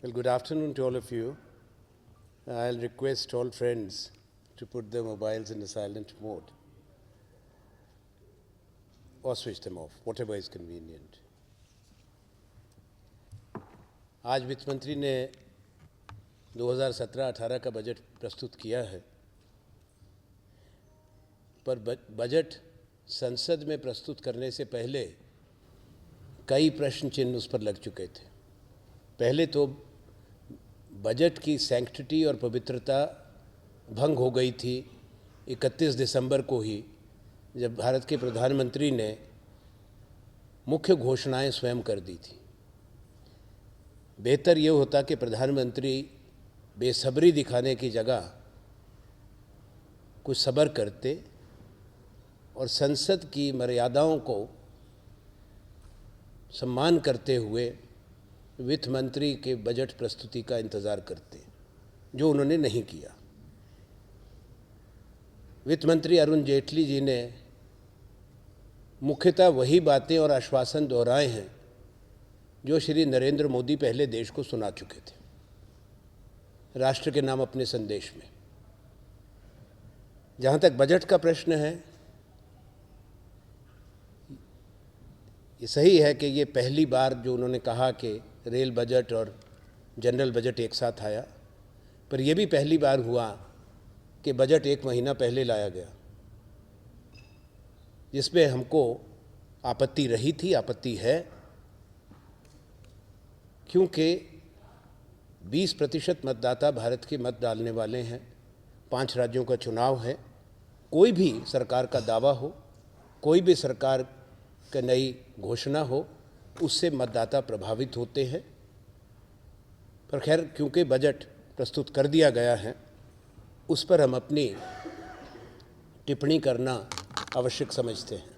Well, good afternoon to all of you. I'll request all friends to put their mobiles in a silent mode or switch them off, whatever is convenient. आज वित्त मंत्री ने 2017-18 का budget प्रस्तुत किया है, पर बजट संसद में प्रस्तुत करने से पहले कई प्रश्न चिन्ह उस पर लग चुके थे। पहले तो बजट की सैंक्टिटी और पवित्रता भंग हो गई थी 31 दिसंबर को ही, जब भारत के प्रधानमंत्री ने मुख्य घोषणाएं स्वयं कर दी थी। बेहतर ये होता कि प्रधानमंत्री बेसब्री दिखाने की जगह कुछ सब्र करते और संसद की मर्यादाओं को सम्मान करते हुए वित्त मंत्री के बजट प्रस्तुति का इंतज़ार करते, जो उन्होंने नहीं किया। वित्त मंत्री अरुण जेटली जी ने मुख्यतः वही बातें और आश्वासन दोहराए हैं जो श्री नरेंद्र मोदी पहले देश को सुना चुके थे राष्ट्र के नाम अपने संदेश में। जहाँ तक बजट का प्रश्न है, ये सही है कि ये पहली बार जो उन्होंने कहा कि रेल बजट और जनरल बजट एक साथ आया, पर यह भी पहली बार हुआ कि बजट एक महीना पहले लाया गया, जिसमें हमको आपत्ति रही थी, आपत्ति है, क्योंकि 20% मतदाता भारत के मत डालने वाले हैं। 5 राज्यों का चुनाव है। कोई भी सरकार का दावा हो, कोई भी सरकार का नई घोषणा हो, उससे मतदाता प्रभावित होते हैं। पर खैर, क्योंकि बजट प्रस्तुत कर दिया गया है, उस पर हम अपनी टिप्पणी करना आवश्यक समझते हैं।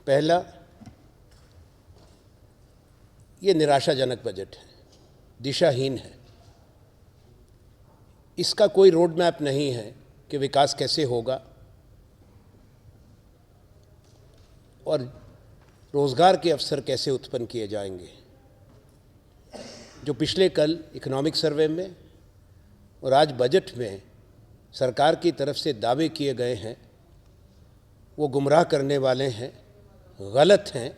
पहला, ये निराशाजनक बजट है, दिशाहीन है। इसका कोई रोड मैप नहीं है कि विकास कैसे होगा और रोज़गार के अवसर कैसे उत्पन्न किए जाएंगे। जो पिछले कल इकोनॉमिक सर्वे में और आज बजट में सरकार की तरफ से दावे किए गए हैं, वो गुमराह करने वाले हैं, गलत हैं,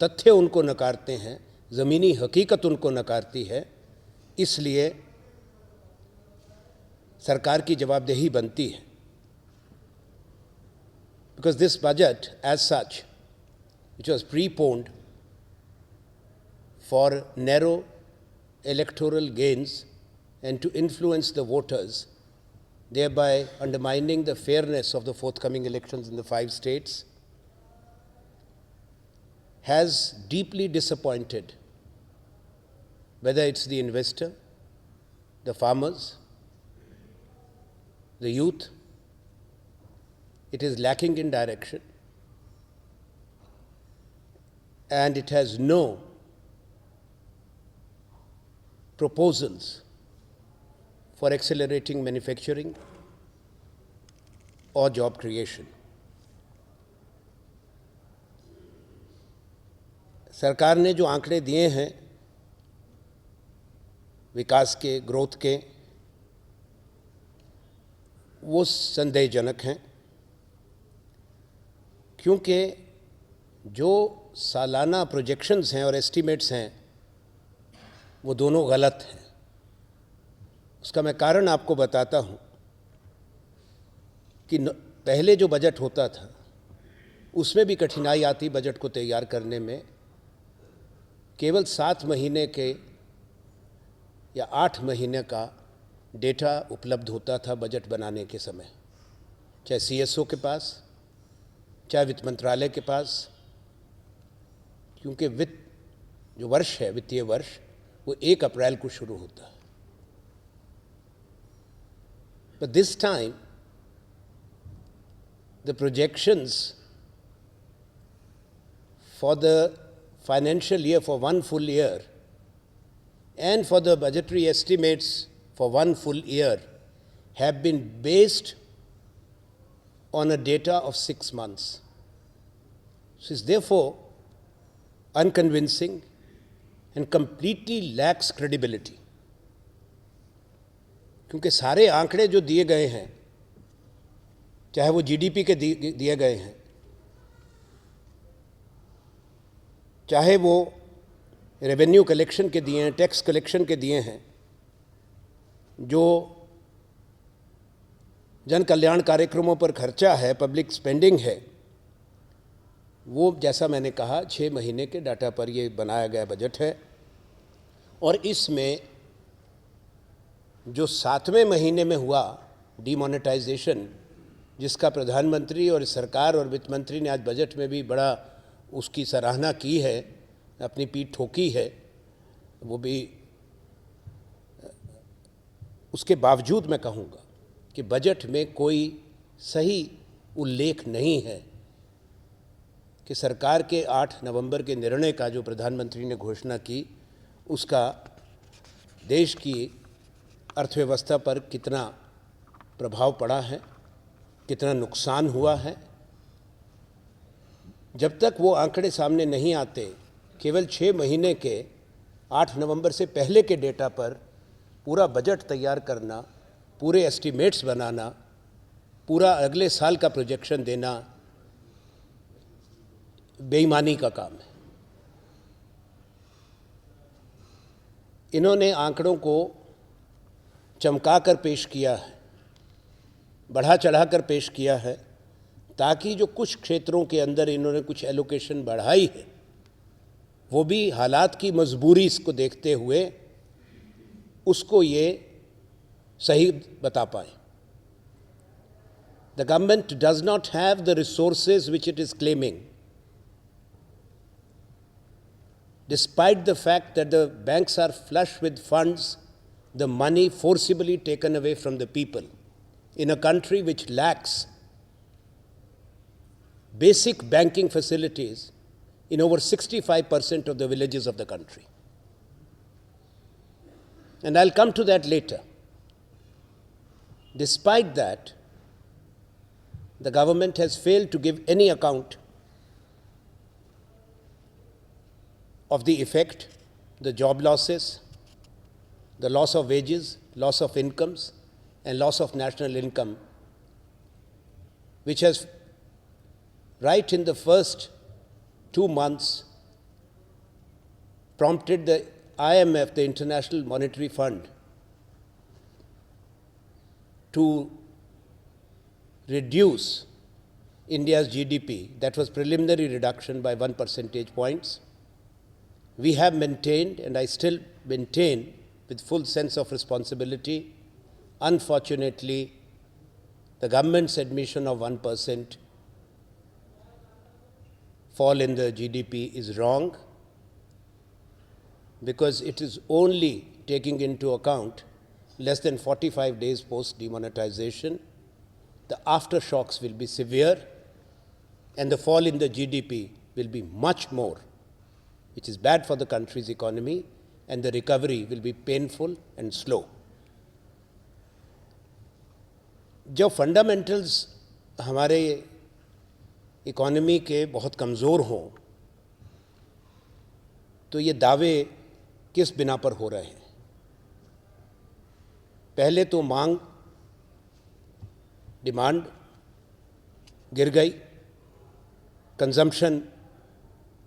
तथ्य उनको नकारते हैं, ज़मीनी हकीकत उनको नकारती है। इसलिए सरकार की जवाबदेही बनती है। Because this budget as such, which was preponed for narrow electoral gains and to influence the voters, thereby undermining the fairness of the forthcoming elections in the 5 states, has deeply disappointed whether it's the investor, the farmers, the youth. It is lacking in direction, and it has no proposals for accelerating manufacturing or job creation. सरकार ने जो आंकड़े दिए हैं विकास के, growth के, वो संदेहजनक हैं, क्योंकि जो सालाना प्रोजेक्शंस हैं और एस्टीमेट्स हैं, वो दोनों गलत हैं। उसका मैं कारण आपको बताता हूँ कि पहले जो बजट होता था उसमें भी कठिनाई आती बजट को तैयार करने में। केवल 7 महीने के या 8 महीने का डेटा उपलब्ध होता था बजट बनाने के समय, चाहे CSO के पास, चाहे वित्त मंत्रालय के पास, क्योंकि वित्त जो वर्ष है, वित्तीय वर्ष, वो 1 अप्रैल को शुरू होता है। But this time the projections for the financial year for one full year and for the budgetary estimates for one full year have been based on a data of 6 months. So it's therefore unconvincing and completely lacks credibility. क्योंकि सारे आंकड़े जो दिए गए हैं, चाहे वो GDP के दिए गए हैं, चाहे वो रेवेन्यू कलेक्शन के दिए हैं, टैक्स कलेक्शन के दिए हैं, जो जन कल्याण कार्यक्रमों पर खर्चा है, पब्लिक स्पेंडिंग है, वो जैसा मैंने कहा 6 महीने के डाटा पर ये बनाया गया बजट है। और इसमें जो 7वें महीने में हुआ डीमोनेटाइजेशन, जिसका प्रधानमंत्री और सरकार और वित्त मंत्री ने आज बजट में भी बड़ा उसकी सराहना की है, अपनी पीठ ठोकी है, वो भी उसके बावजूद मैं कहूँगा कि बजट में कोई सही उल्लेख नहीं है कि सरकार के 8 नवंबर के निर्णय का जो प्रधानमंत्री ने घोषणा की, उसका देश की अर्थव्यवस्था पर कितना प्रभाव पड़ा है, कितना नुकसान हुआ है। जब तक वो आंकड़े सामने नहीं आते, केवल 6 महीने के 8 नवंबर से पहले के डेटा पर पूरा बजट तैयार करना, पूरे एस्टीमेट्स बनाना, पूरा अगले साल का प्रोजेक्शन देना बेईमानी का काम है। इन्होंने आंकड़ों को चमकाकर पेश किया है, बढ़ा चढ़ाकर पेश किया है, ताकि जो कुछ क्षेत्रों के अंदर इन्होंने कुछ एलोकेशन बढ़ाई है, वो भी हालात की मजबूरी इसको देखते हुए उसको ये सही बता पाए। The government does not have the resources which it is claiming, despite the fact that the banks are flush with funds, the money forcibly taken away from the people in a country which lacks basic banking facilities in over 65% of the villages of the country. And I'll come to that later. Despite that, the government has failed to give any account of the effect, the job losses, the loss of wages, loss of incomes, and loss of national income, which has, right in the first 2 months, prompted the IMF, the International Monetary Fund, to reduce India's GDP. That was preliminary reduction by 1 percentage points. We have maintained, and I still maintain with full sense of responsibility, unfortunately, the government's admission of 1% fall in the GDP is wrong, because it is only taking into account less than 45 days post-demonetization. The aftershocks will be severe, and the fall in the GDP will be much more, which is bad for the country's economy, and the recovery will be painful and slow. जब fundamentals हमारे economy के बहुत कमज़ोर हों, तो ये दावे किस बिना पर हो रहे हैं? पहले तो मांग, डिमांड गिर गई, कंजम्पशन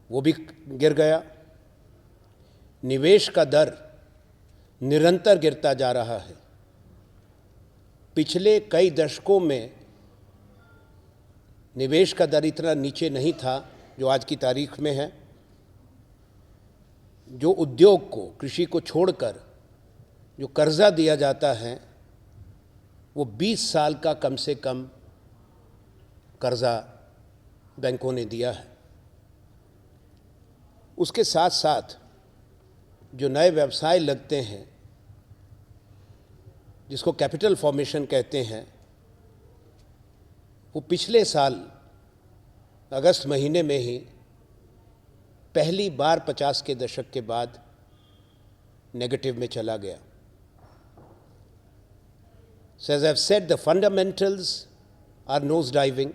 वो भी गिर गया, निवेश का दर निरंतर गिरता जा रहा है। पिछले कई दशकों में निवेश का दर इतना नीचे नहीं था जो आज की तारीख में है। जो उद्योग को, कृषि को छोड़कर जो कर्जा दिया जाता है, वो 20 साल का कम से कम कर्जा बैंकों ने दिया है। उसके साथ साथ जो नए व्यवसाय लगते हैं, जिसको कैपिटल फॉर्मेशन कहते हैं, वो पिछले साल अगस्त महीने में ही पहली बार 50 के दशक के बाद नेगेटिव में चला गया। So as I've said, the fundamentals are nosediving,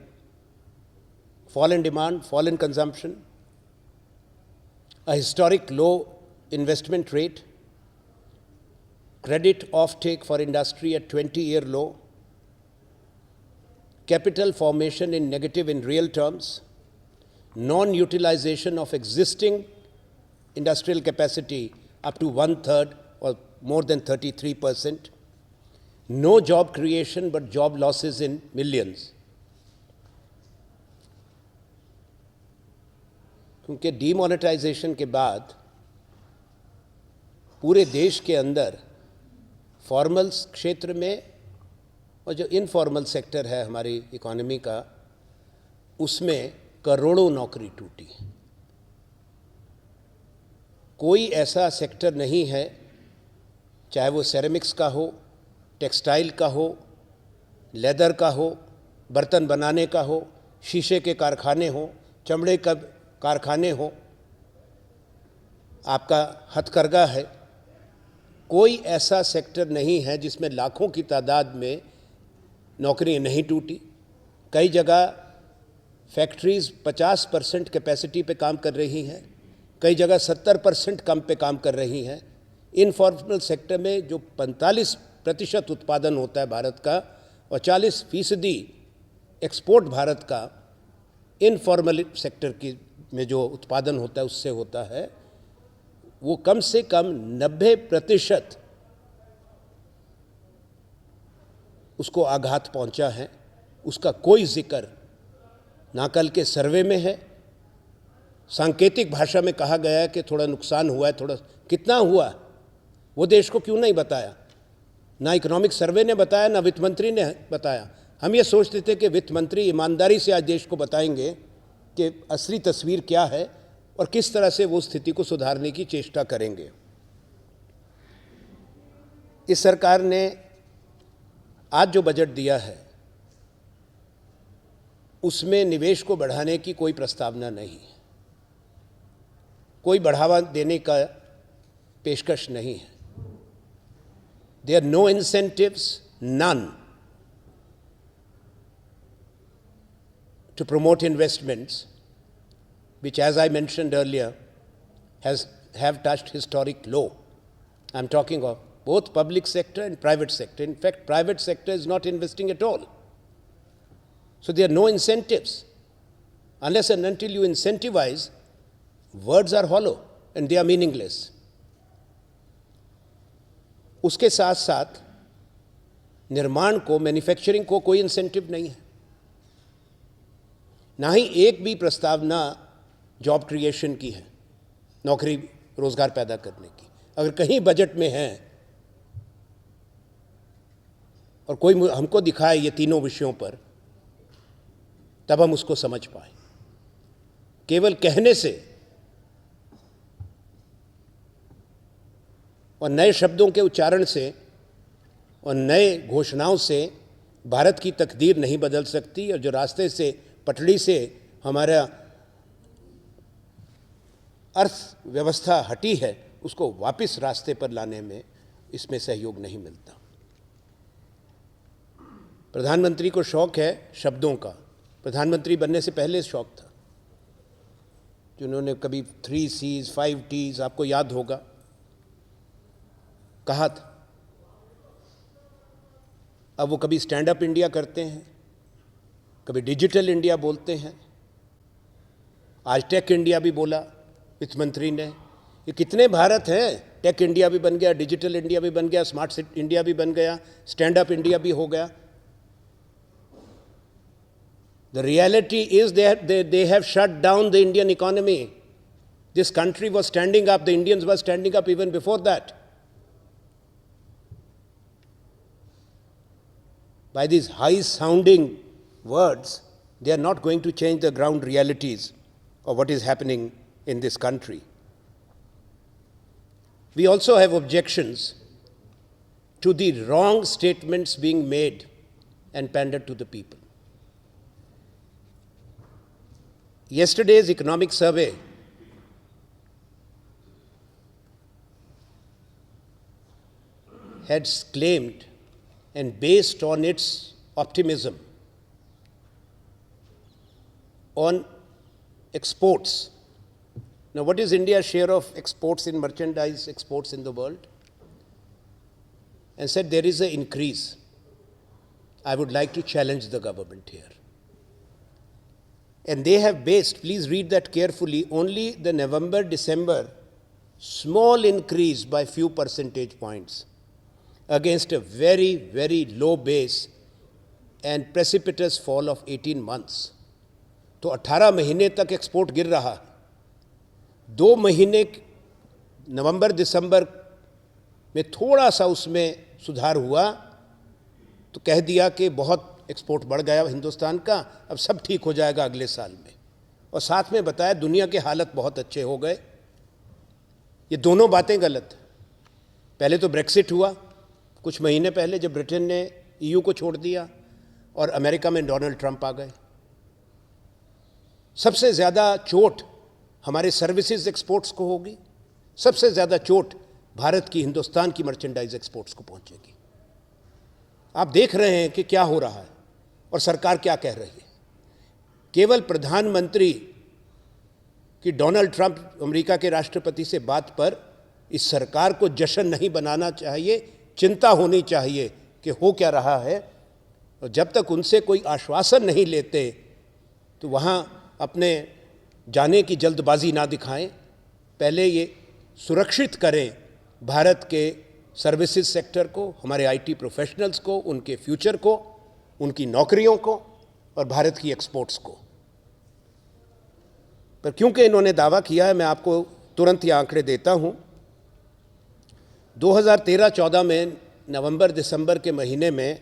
fall in demand, fall in consumption, a historic low investment rate, credit offtake for industry at 20-year low, capital formation in negative in real terms, non-utilization of existing industrial capacity up to 1/3 or more than 33%, no job creation but job losses in millions. क्योंकि demonetisation के बाद पूरे देश के अंदर formal क्षेत्र में और जो इनफॉर्मल सेक्टर है हमारी इकोनॉमी का, उसमें करोड़ों नौकरी टूटी। कोई ऐसा सेक्टर नहीं है, चाहे वो सेरेमिक्स का हो, टेक्सटाइल का हो, लेदर का हो, बर्तन बनाने का हो, शीशे के कारखाने हो, चमड़े का कारखाने हो, आपका हथकरघा है, कोई ऐसा सेक्टर नहीं है जिसमें लाखों की तादाद में नौकरियां नहीं टूटी। कई जगह फैक्ट्रीज 50% कैपेसिटी पे काम कर रही हैं, कई जगह 70% कम पे काम कर रही हैं। इनफॉर्मल सेक्टर में जो 45% उत्पादन होता है भारत का और 40% एक्सपोर्ट भारत का इनफॉर्मल सेक्टर की में जो उत्पादन होता है उससे होता है, वो कम से कम 90% उसको आघात पहुंचा है। उसका कोई जिक्र ना कल के सर्वे में है। सांकेतिक भाषा में कहा गया है कि थोड़ा नुकसान हुआ है, थोड़ा कितना हुआ वो देश को क्यों नहीं बताया? ना इकोनॉमिक सर्वे ने बताया, ना वित्त मंत्री ने बताया। हम ये सोचते थे कि वित्त मंत्री ईमानदारी से आज देश को बताएंगे कि असली तस्वीर क्या है और किस तरह से वो स्थिति को सुधारने की चेष्टा करेंगे। इस सरकार ने आज जो बजट दिया है उसमें निवेश को बढ़ाने की कोई प्रस्तावना नहीं है, कोई बढ़ावा देने का पेशकश नहीं है। There are no incentives, none, to promote investments, which, as I mentioned earlier, have touched historic low. I'm talking of both public sector and private sector. In fact, private sector is not investing at all. So there are no incentives. Unless and until you incentivize, words are hollow and they are meaningless. उसके साथ साथ निर्माण को, manufacturing को कोई incentive नहीं है, ना ही एक भी प्रस्तावना जॉब क्रिएशन की है, नौकरी रोजगार पैदा करने की। अगर कहीं बजट में है और कोई हमको दिखाए ये तीनों विषयों पर, तब हम उसको समझ पाए। केवल कहने से और नए शब्दों के उच्चारण से और नए घोषणाओं से भारत की तकदीर नहीं बदल सकती, और जो रास्ते से, पटड़ी से हमारा अर्थव्यवस्था हटी है उसको वापस रास्ते पर लाने में इसमें सहयोग नहीं मिलता। प्रधानमंत्री को शौक है शब्दों का। प्रधानमंत्री बनने से पहले शौक था, जिन्होंने कभी 3 C's 5 T's आपको याद होगा कहा था। अब वो कभी स्टैंड अप इंडिया करते हैं, कभी डिजिटल इंडिया बोलते हैं, आज टेक इंडिया भी बोला वित्त मंत्री ने। ये कितने भारत हैं? टेक इंडिया भी बन गया, डिजिटल इंडिया भी बन गया, स्मार्ट इंडिया भी बन गया, स्टैंड अप इंडिया भी हो गया। The reality is they have shut down the Indian economy. This country was standing up, the Indians were standing up even before that. By these high-sounding words, they are not going to change the ground realities of what is happening in this country. We also have objections to the wrong statements being made and pandered to the people. Yesterday's economic survey had claimed and based on its optimism on exports. Now, what is India's share of exports in merchandise exports in the world? And said there is an increase. I would like to challenge the government here. And they have based, please read that carefully, only the November-December small increase by few percentage points against a very, very low base and precipitous fall of 18 months. तो 18 महीने तक export गिर रहा है. 2 महीने नवंबर दिसंबर में थोड़ा सा उसमें सुधार हुआ तो कह दिया कि बहुत एक्सपोर्ट बढ़ गया हिंदुस्तान का, अब सब ठीक हो जाएगा अगले साल में. और साथ में बताया दुनिया के हालत बहुत अच्छे हो गए. ये दोनों बातें गलत हैं. पहले तो ब्रेक्सिट हुआ कुछ महीने पहले जब ब्रिटेन ने ईयू को छोड़ दिया और अमेरिका में डोनाल्ड ट्रंप आ गए. सबसे ज़्यादा चोट हमारे सर्विसेज एक्सपोर्ट्स को होगी. सबसे ज़्यादा चोट भारत की हिंदुस्तान की मर्चेंडाइज एक्सपोर्ट्स को पहुंचेगी. आप देख रहे हैं कि क्या हो रहा है और सरकार क्या कह रही है. केवल प्रधानमंत्री की डोनाल्ड ट्रंप अमेरिका के राष्ट्रपति से बात पर इस सरकार को जश्न नहीं बनाना चाहिए, चिंता होनी चाहिए कि हो क्या रहा है. और जब तक उनसे कोई आश्वासन नहीं लेते तो वहाँ अपने जाने की जल्दबाजी ना दिखाएं. पहले ये सुरक्षित करें भारत के सर्विसेज सेक्टर को, हमारे आईटी प्रोफेशनल्स को, उनके फ्यूचर को, उनकी नौकरियों को और भारत की एक्सपोर्ट्स को. पर क्योंकि इन्होंने दावा किया है, मैं आपको तुरंत ये आंकड़े देता हूं. 2013-14 में नवंबर दिसंबर के महीने में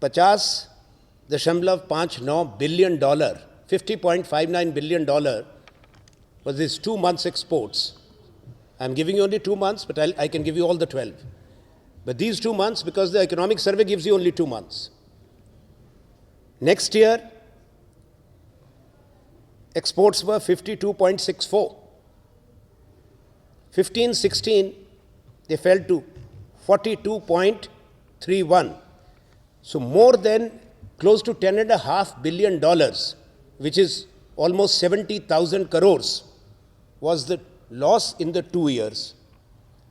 50.59 billion dollar, $50.59 billion was these 2 months exports. I'm giving you only 2 months, but I can give you all the 12. But these 2 months, because the economic survey gives you only 2 months. Next year, exports were 52.64. 15-16, they fell to 42.31. So more than close to $10.5 billion, which is almost 70,000 crores, was the loss in the 2 years.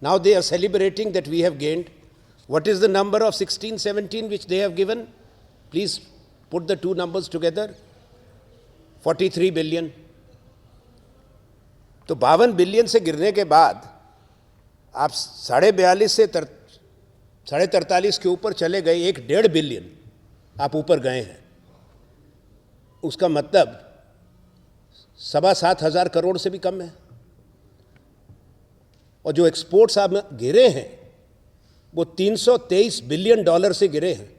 Now they are celebrating that we have gained. What is the number of 16-17 which they have given? Please put the two numbers together. 43 billion. तो 52 billion से गिरने के बाद आप 42.5 से 43.5 के ऊपर चले गए, 1.5 बिलियन आप ऊपर गए हैं. उसका मतलब 7,500 करोड़ से भी कम है. और जो एक्सपोर्ट्स आप गिरे हैं वो 323 बिलियन डॉलर से गिरे हैं.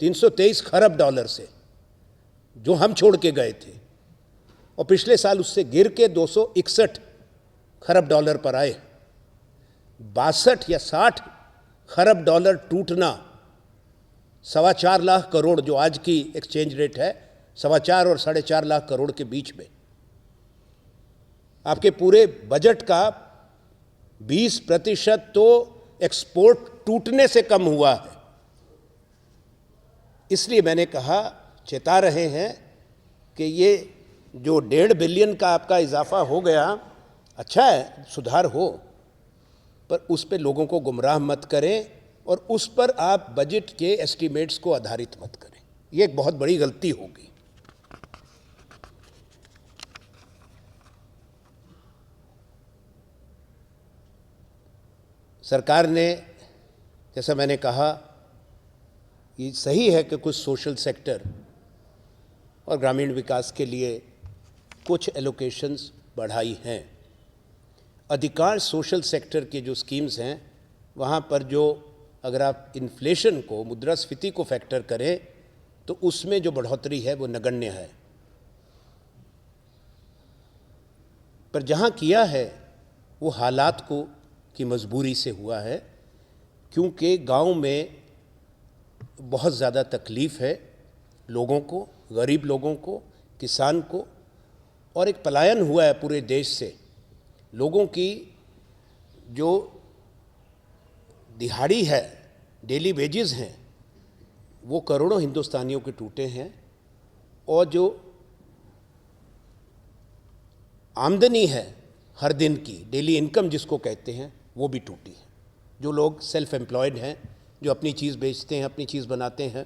323 खरब डॉलर से जो हम छोड़ के गए थे, और पिछले साल उससे गिर के 261 खरब डॉलर पर आए. 62 या 60 खरब डॉलर टूटना 4.25 लाख करोड़, जो आज की एक्सचेंज रेट है 4.25 और 4.5 लाख करोड़ के बीच में, आपके पूरे बजट का 20% तो एक्सपोर्ट टूटने से कम हुआ है. इसलिए मैंने कहा, चेता रहे हैं कि ये जो 1.5 बिलियन का आपका इजाफा हो गया, अच्छा है, सुधार हो, पर उस पे लोगों को गुमराह मत करें और उस पर आप बजट के एस्टीमेट्स को आधारित मत करें. ये एक बहुत बड़ी गलती होगी. सरकार ने, जैसा मैंने कहा, ये सही है कि कुछ सोशल सेक्टर और ग्रामीण विकास के लिए कुछ एलोकेशंस बढ़ाई हैं. अधिकांश सोशल सेक्टर के जो स्कीम्स हैं वहाँ पर जो, अगर आप इन्फ्लेशन को, मुद्रास्फीति को फैक्टर करें तो उसमें जो बढ़ोतरी है वो नगण्य है. पर जहाँ किया है वो हालात को की मजबूरी से हुआ है, क्योंकि गांव में बहुत ज़्यादा तकलीफ़ है लोगों को, गरीब लोगों को, किसान को, और एक पलायन हुआ है पूरे देश से. लोगों की जो दिहाड़ी है, डेली वेजेस हैं, वो करोड़ों हिंदुस्तानियों के टूटे हैं. और जो आमदनी है हर दिन की, डेली इनकम जिसको कहते हैं, वो भी टूटी है। जो लोग सेल्फ एम्प्लॉयड हैं, जो अपनी चीज़ बेचते हैं, अपनी चीज़ बनाते हैं,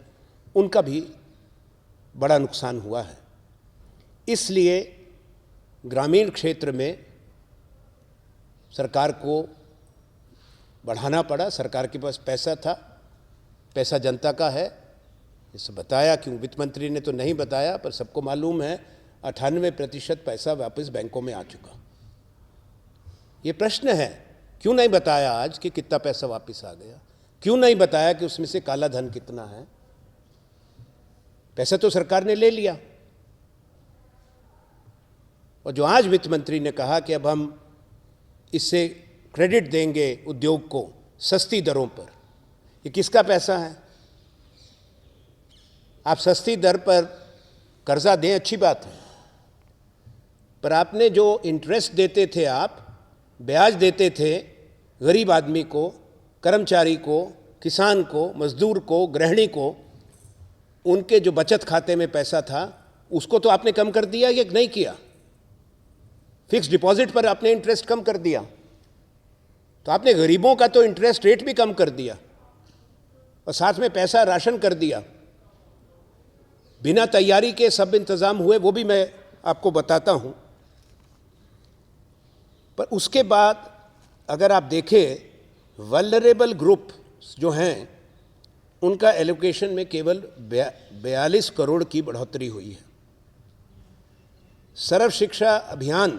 उनका भी बड़ा नुकसान हुआ है। इसलिए ग्रामीण क्षेत्र में सरकार को बढ़ाना पड़ा। सरकार के पास पैसा था, पैसा जनता का है, इसे बताया क्यों, वित्त मंत्री ने तो नहीं बताया, पर सबको मालूम है 98% पैसा वापस बैंकों में आ चुका। ये प्रश्न है, क्यों नहीं बताया आज कि कितना पैसा वापस आ गया? क्यों नहीं बताया कि उसमें से काला धन कितना है? पैसा तो सरकार ने ले लिया। और जो आज वित्त मंत्री ने कहा कि अब हम इससे क्रेडिट देंगे उद्योग को सस्ती दरों पर, ये किसका पैसा है? आप सस्ती दर पर कर्जा दें, अच्छी बात है, पर आपने जो इंटरेस्ट देते थे, आप ब्याज देते थे गरीब आदमी को, कर्मचारी को, किसान को, मजदूर को, गृहिणी को, उनके जो बचत खाते में पैसा था उसको तो आपने कम कर दिया या नहीं किया? फिक्स डिपॉजिट पर आपने इंटरेस्ट कम कर दिया, तो आपने गरीबों का तो इंटरेस्ट रेट भी कम कर दिया और साथ में पैसा राशन कर दिया। बिना तैयारी के सब इंतजाम हुए, वो भी मैं आपको बताता हूं। पर उसके बाद अगर आप देखें, वल्नरेबल ग्रुप जो हैं उनका एलोकेशन में केवल 42 करोड़ की बढ़ोतरी हुई है। सर्व शिक्षा अभियान,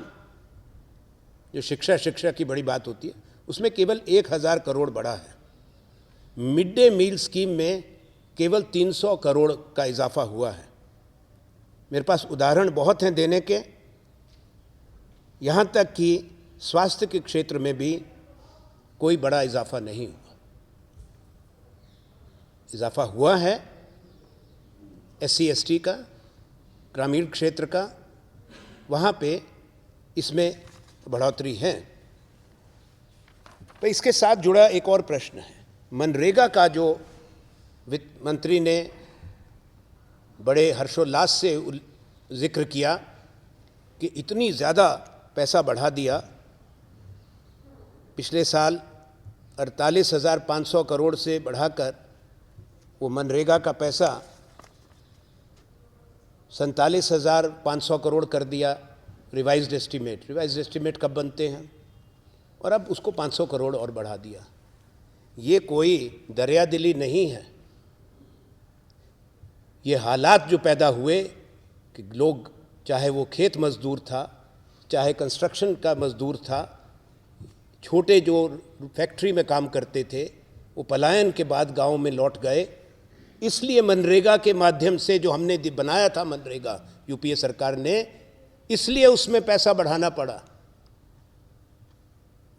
जो शिक्षा की बड़ी बात होती है, उसमें केवल 1000 करोड़ बढ़ा है। मिड डे मील स्कीम में केवल 300 करोड़ का इजाफा हुआ है। मेरे पास उदाहरण बहुत हैं देने के, यहाँ तक कि स्वास्थ्य के क्षेत्र में भी कोई बड़ा इजाफा नहीं हुआ। इजाफा हुआ है SC ST का, ग्रामीण क्षेत्र का, वहाँ पे इसमें बढ़ोतरी है। पर इसके साथ जुड़ा एक और प्रश्न है, मनरेगा का जो वित्त मंत्री ने बड़े हर्षोल्लास से जिक्र किया कि इतनी ज़्यादा पैसा बढ़ा दिया। पिछले साल 48,500 करोड़ से बढ़ाकर वो मनरेगा का पैसा 47,500 करोड़ कर दिया। रिवाइज्ड एस्टीमेट कब बनते हैं, और अब उसको 500 करोड़ और बढ़ा दिया। ये कोई दरियादिली नहीं है। ये हालात जो पैदा हुए कि लोग, चाहे वो खेत मजदूर था, चाहे कंस्ट्रक्शन का मजदूर था, छोटे जो फैक्ट्री में काम करते थे, वो पलायन के बाद गांव में लौट गए। इसलिए मनरेगा के माध्यम से जो हमने बनाया था मनरेगा, यूपीए सरकार ने, इसलिए उसमें पैसा बढ़ाना पड़ा,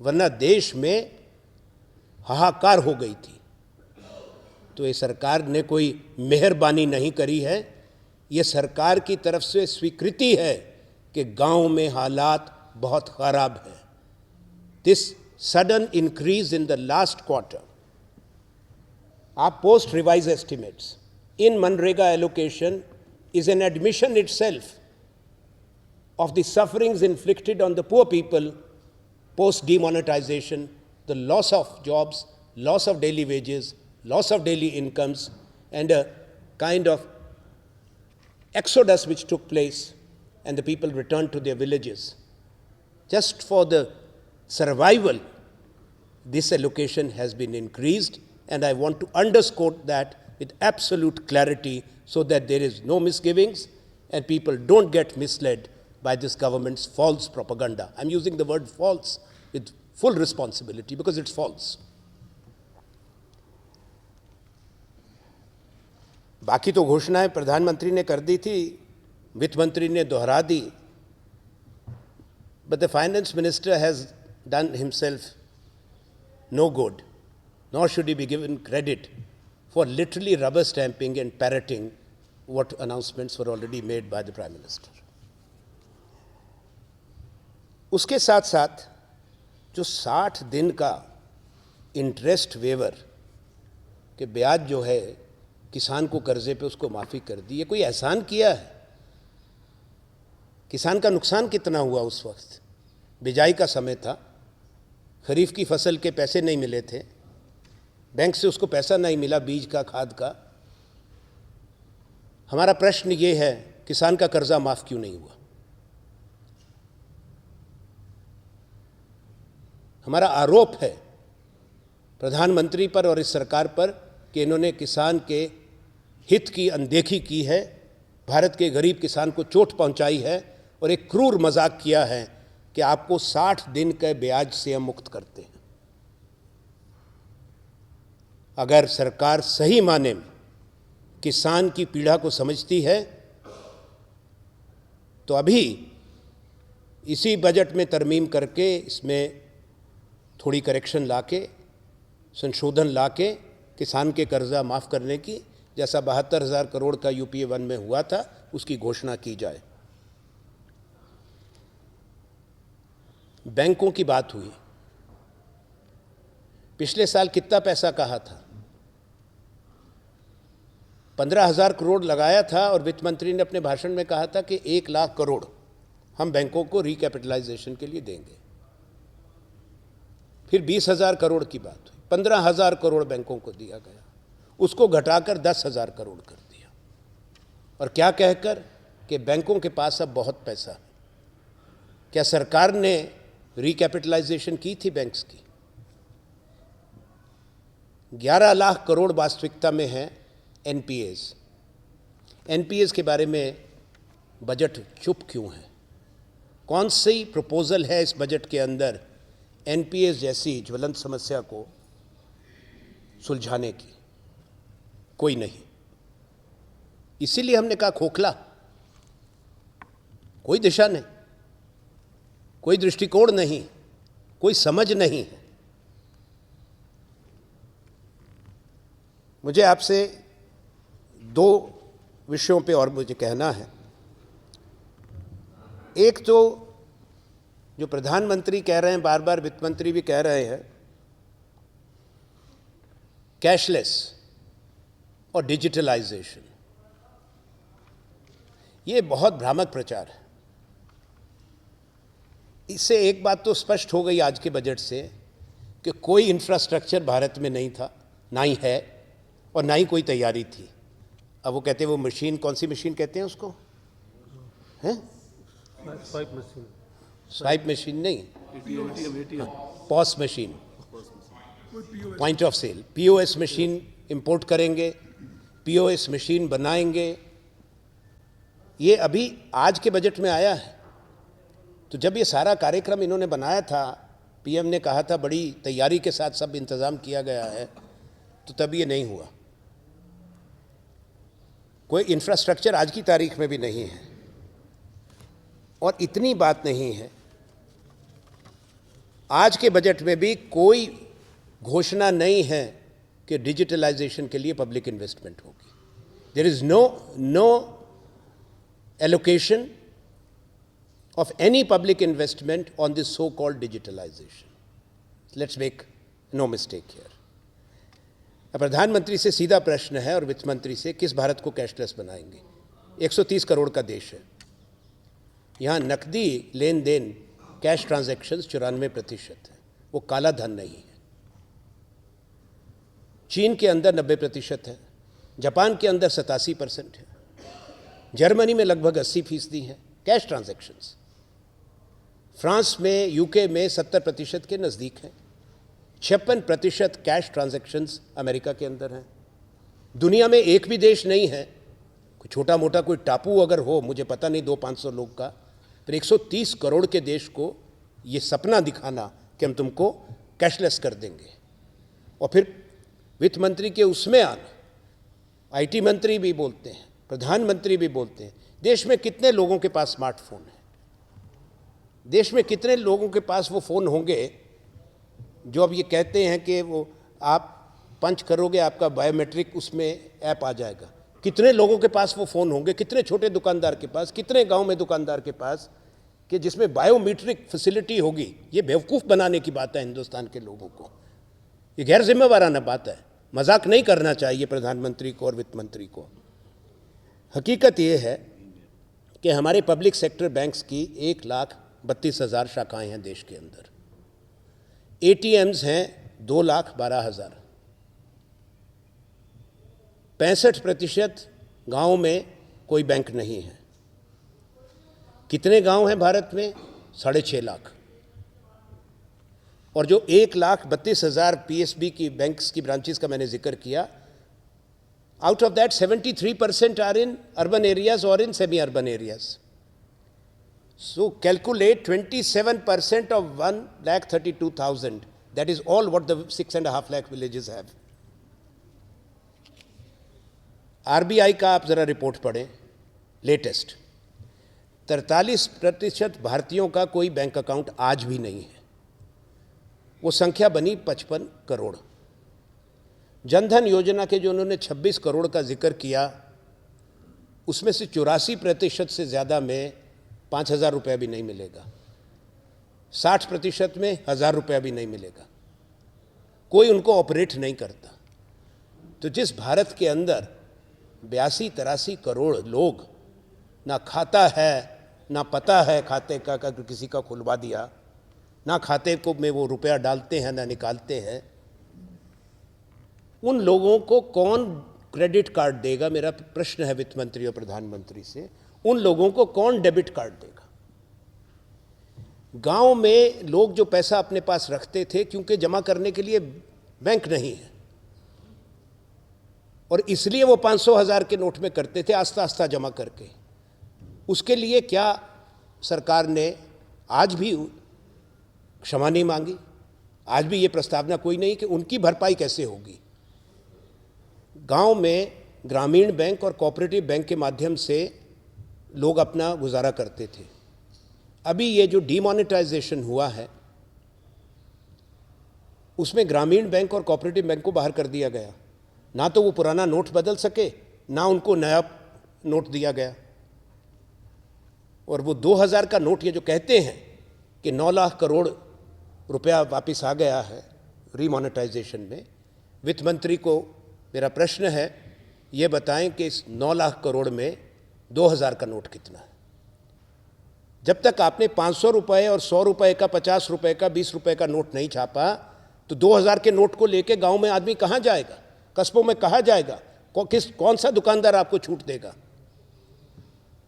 वरना देश में हाहाकार हो गई थी। तो ये सरकार ने कोई मेहरबानी नहीं करी है, ये सरकार की तरफ से स्वीकृति है कि गांव में हालात बहुत खराब है। This sudden increase in the last quarter, आप post revise estimates in MNREGA allocation is an admission itself of the sufferings inflicted on the poor people post demonetization, the loss of jobs, loss of daily wages, loss of daily incomes, and a kind of exodus which took place, and the people returned to their villages. Just for the survival, this allocation has been increased, and I want to underscore that with absolute clarity so that there is no misgivings and people don't get misled by this government's false propaganda. I'm using the word false with full responsibility because it's false. बाकी तो घोषणाएं प्रधानमंत्री ने कर दी थी, वित्त मंत्री ने दोहरा दी, but the finance minister has done himself no good, nor should he be given credit for literally rubber stamping and parroting what announcements were already made by the Prime Minister. उसके साथ साथ जो 60 दिन का इंटरेस्ट वेवर के ब्याज जो है किसान को कर्जे पे उसको माफ़ी कर दी, ये कोई एहसान किया है? किसान का नुकसान कितना हुआ उस वक्त? बिजाई का समय था, खरीफ की फसल के पैसे नहीं मिले थे, बैंक से उसको पैसा नहीं मिला बीज का, खाद का। हमारा प्रश्न ये है, किसान का कर्जा माफ क्यों नहीं हुआ? हमारा आरोप है प्रधानमंत्री पर और इस सरकार पर कि इन्होंने किसान के हित की अनदेखी की है, भारत के गरीब किसान को चोट पहुंचाई है और एक क्रूर मजाक किया है कि आपको 60 दिन के ब्याज से हम मुक्त करते हैं। अगर सरकार सही माने में किसान की पीड़ा को समझती है तो अभी इसी बजट में तरमीम करके इसमें थोड़ी करेक्शन लाके, संशोधन लाके किसान के कर्जा माफ़ करने की, जैसा 72,000 करोड़ का यूपीए 1 में हुआ था, उसकी घोषणा की जाए। बैंकों की बात हुई, पिछले साल कितना पैसा कहा था? 15,000 करोड़ लगाया था और वित्त मंत्री ने अपने भाषण में कहा था कि 1 लाख करोड़ हम बैंकों को रिकैपिटलाइजेशन के लिए देंगे। फिर 20,000 करोड़ की बात हुई, 15,000 करोड़ बैंकों को दिया गया, उसको घटाकर 10,000 करोड़ कर दिया। और क्या कहकर कि बैंकों के पास अब बहुत पैसा है। क्या सरकार ने रिकैपिटलाइजेशन की थी बैंक्स की? 11 लाख करोड़ वास्तविकता में है एनपीएस। एनपीएस के बारे में बजट चुप क्यों है? कौन सी प्रपोजल है इस बजट के अंदर एनपीएस जैसी ज्वलंत समस्या को सुलझाने की? कोई नहीं। इसीलिए हमने कहा खोखला, कोई दिशा नहीं, कोई दृष्टिकोण नहीं, कोई समझ नहीं है। मुझे आपसे 2 विषयों पे और मुझे कहना है। एक तो जो प्रधानमंत्री कह रहे हैं, बार बार वित्त मंत्री भी कह रहे हैं, कैशलेस और डिजिटलाइजेशन, ये बहुत भ्रामक प्रचार है। इससे एक बात तो स्पष्ट हो गई आज के बजट से कि कोई इंफ्रास्ट्रक्चर भारत में नहीं था, ना ही है और ना ही कोई तैयारी थी। अब वो कहते हैं वो मशीन, कौन सी मशीन कहते हैं उसको? हैं? स्वाइप मशीन नहीं, POS machine, point of sale, POS machine import करेंगे, पीओएस मशीन बनाएंगे। ये अभी आज के बजट में आया है। तो जब ये सारा कार्यक्रम इन्होंने बनाया था, पीएम ने कहा था बड़ी तैयारी के साथ सब इंतजाम किया गया है, तो तब ये नहीं हुआ। कोई इंफ्रास्ट्रक्चर आज की तारीख में भी नहीं है। और इतनी बात नहीं है, आज के बजट में भी कोई घोषणा नहीं है कि डिजिटलाइजेशन के लिए पब्लिक इन्वेस्टमेंट होगी। There is no allocation of any public investment on this so-called digitalization. Let's make no mistake here. प्रधानमंत्री से सीधा प्रश्न है और वित्त मंत्री से, किस भारत को कैशलेस बनाएंगे? 130 करोड़ का देश है, यहाँ नकदी लेन देन, कैश ट्रांजैक्शंस 94% है, वो काला धन नहीं है। चीन के अंदर 90% है, जापान के अंदर 87% है, जर्मनी में लगभग 80% है कैश ट्रांजैक्शंस, फ्रांस में, यूके में 70% के नज़दीक है, 56% कैश ट्रांजैक्शंस अमेरिका के अंदर हैं। दुनिया में एक भी देश नहीं है, कोई छोटा मोटा कोई टापू अगर हो, मुझे पता नहीं, 200-500 लोग का, फिर 130 करोड़ के देश को ये सपना दिखाना कि हम तुमको कैशलेस कर देंगे। और फिर वित्त मंत्री के उसमें आना, आईटी मंत्री भी बोलते हैं, प्रधानमंत्री भी बोलते हैं, देश में कितने लोगों के पास स्मार्टफोन है? देश में कितने लोगों के पास वो फ़ोन होंगे जो अब ये कहते हैं कि वो आप पंच करोगे, आपका बायोमेट्रिक उसमें ऐप आ जाएगा? कितने लोगों के पास वो फ़ोन होंगे, कितने छोटे दुकानदार के पास, कितने गांव में दुकानदार के पास, कि जिसमें बायोमेट्रिक फैसिलिटी होगी? ये बेवकूफ़ बनाने की बात है हिंदुस्तान के लोगों को, ये गैर जिम्मेवाराना बात है। मजाक नहीं करना चाहिए प्रधानमंत्री को और वित्त मंत्री को। हकीकत ये है कि हमारे पब्लिक सेक्टर बैंक्स की 1,32,000 शाखाएं हैं देश के अंदर, ATMs हैं 2,12,000, 65% गाँव में कोई बैंक नहीं है। कितने गांव हैं भारत में? 6.5 लाख। और जो 1,32,000 PSB की बैंक्स की ब्रांचेस का मैंने जिक्र किया, out of that 73% are in urban areas और in semi urban areas. So calculate 27% of 1,32,000, that is all what the 6.5 lakh villages have. RBI का आप जरा रिपोर्ट पढ़ें लेटेस्ट, 43% भारतीयों का कोई बैंक अकाउंट आज भी नहीं है। वो संख्या बनी 55 करोड़। जनधन योजना के जो उन्होंने 26 करोड़ का जिक्र किया, उसमें से 84% से ज़्यादा में 5,000 रुपया भी नहीं मिलेगा, 60% में 1,000 रुपया भी नहीं मिलेगा, कोई उनको ऑपरेट नहीं करता। तो जिस भारत के अंदर 82-83 करोड़ लोग ना खाता है, ना पता है खाते का किसी का खुलवा दिया, ना खाते को में वो रुपया डालते हैं ना निकालते हैं, उन लोगों को कौन क्रेडिट कार्ड देगा? मेरा प्रश्न है वित्त मंत्री और प्रधानमंत्री से, उन लोगों को कौन डेबिट कार्ड देगा? गांव में लोग जो पैसा अपने पास रखते थे, क्योंकि जमा करने के लिए बैंक नहीं है और इसलिए वो 500,000 के नोट में करते थे, आस्ता आस्ता जमा करके। उसके लिए क्या सरकार ने आज भी क्षमा नहीं मांगी? आज भी ये प्रस्तावना कोई नहीं कि उनकी भरपाई कैसे होगी। गांव में ग्रामीण बैंक और कोऑपरेटिव बैंक के माध्यम से लोग अपना गुजारा करते थे। अभी ये जो डीमोनेटाइजेशन हुआ है, उसमें ग्रामीण बैंक और कोऑपरेटिव बैंक को बाहर कर दिया गया। ना तो वो पुराना नोट बदल सके, ना उनको नया नोट दिया गया। और वो 2000 का नोट, ये जो कहते हैं कि 9 लाख करोड़ रुपया वापस आ गया है रीमोनेटाइजेशन में, वित्त मंत्री को मेरा प्रश्न है, ये बताएं कि इस 9 लाख करोड़ में 2000 का नोट कितना है? जब तक आपने 500 रुपये और 100 रुपये का, 50 रुपये का, 20 रुपये का नोट नहीं छापा, तो 2000 के नोट को लेके गांव में आदमी कहाँ जाएगा? कस्बों में कहाँ जाएगा? कौन सा दुकानदार आपको छूट देगा?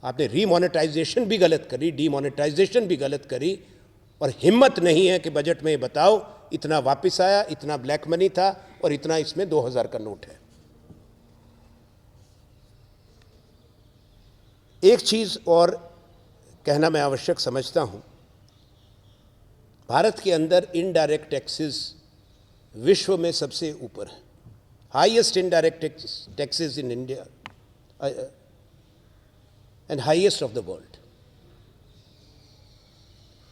आपने रीमोनेटाइजेशन भी गलत करी, डीमोनेटाइजेशन भी गलत करी, और हिम्मत नहीं है कि बजट में बताओ इतना वापस आया, इतना ब्लैक मनी था और इतना इसमें 2000 का नोट है। एक चीज़ और कहना मैं आवश्यक समझता हूँ, भारत के अंदर इनडायरेक्ट टैक्सेस विश्व में सबसे ऊपर है। Highest indirect taxes in India and highest of the world.